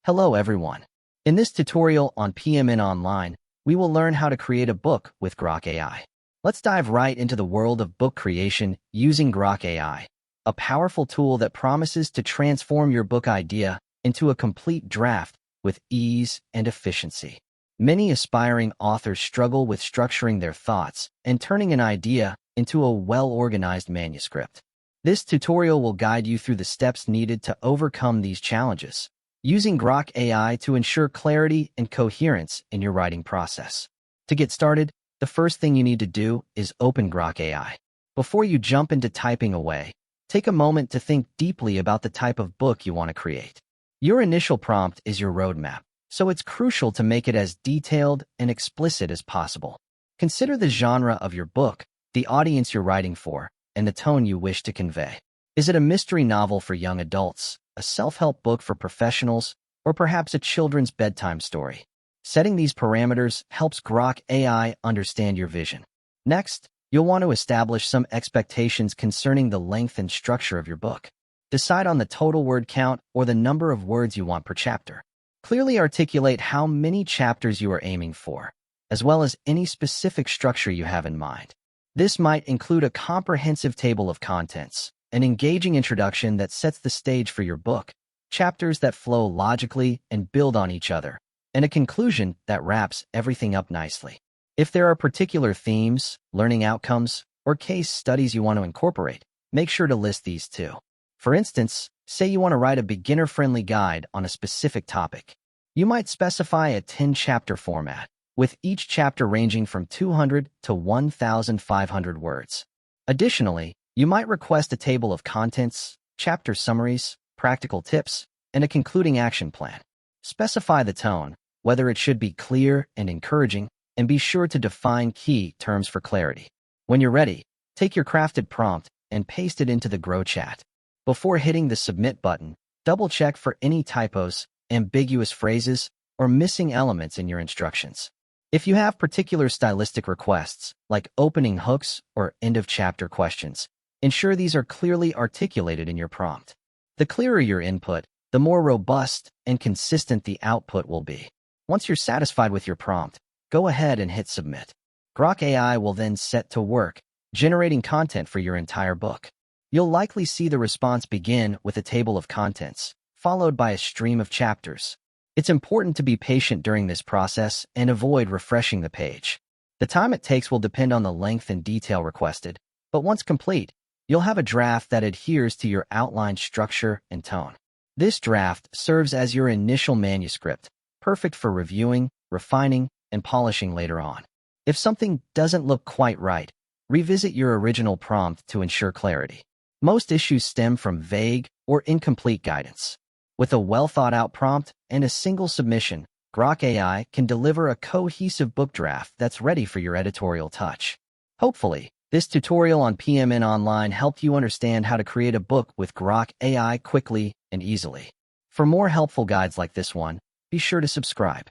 Hello everyone. In this tutorial on PMN Online, we will learn how to create a book with Grok AI. Let's dive right into the world of book creation using Grok AI, a powerful tool that promises to transform your book idea into a complete draft with ease and efficiency. Many aspiring authors struggle with structuring their thoughts and turning an idea into a well-organized manuscript. This tutorial will guide you through the steps needed to overcome these challenges, using Grok AI to ensure clarity and coherence in your writing process. To get started, the first thing you need to do is open Grok AI. Before you jump into typing away, take a moment to think deeply about the type of book you want to create. Your initial prompt is your roadmap, so it's crucial to make it as detailed and explicit as possible. Consider the genre of your book, the audience you're writing for, and the tone you wish to convey. Is it a mystery novel for young adults, a self-help book for professionals, or perhaps a children's bedtime story? Setting these parameters helps Grok AI understand your vision. Next, you'll want to establish some expectations concerning the length and structure of your book. Decide on the total word count or the number of words you want per chapter. Clearly articulate how many chapters you are aiming for, as well as any specific structure you have in mind. This might include a comprehensive table of contents, an engaging introduction that sets the stage for your book, chapters that flow logically and build on each other, and a conclusion that wraps everything up nicely. If there are particular themes, learning outcomes, or case studies you want to incorporate, make sure to list these too. For instance, say you want to write a beginner-friendly guide on a specific topic. You might specify a 10-chapter format, with each chapter ranging from 200 to 1,500 words. Additionally, you might request a table of contents, chapter summaries, practical tips, and a concluding action plan. Specify the tone, whether it should be clear and encouraging, and be sure to define key terms for clarity. When you're ready, take your crafted prompt and paste it into the Grok chat. Before hitting the Submit button, double-check for any typos, ambiguous phrases, or missing elements in your instructions. If you have particular stylistic requests, like opening hooks or end-of-chapter questions, ensure these are clearly articulated in your prompt. The clearer your input, the more robust and consistent the output will be. Once you're satisfied with your prompt, go ahead and hit Submit. Grok AI will then set to work, generating content for your entire book. You'll likely see the response begin with a table of contents, followed by a stream of chapters. It's important to be patient during this process and avoid refreshing the page. The time it takes will depend on the length and detail requested, but once complete, you'll have a draft that adheres to your outlined structure and tone. This draft serves as your initial manuscript, perfect for reviewing, refining, and polishing later on. If something doesn't look quite right, revisit your original prompt to ensure clarity. Most issues stem from vague or incomplete guidance. With a well-thought-out prompt and a single submission, Grok AI can deliver a cohesive book draft that's ready for your editorial touch. Hopefully, this tutorial on PMN Online helped you understand how to create a book with Grok AI quickly and easily. For more helpful guides like this one, be sure to subscribe.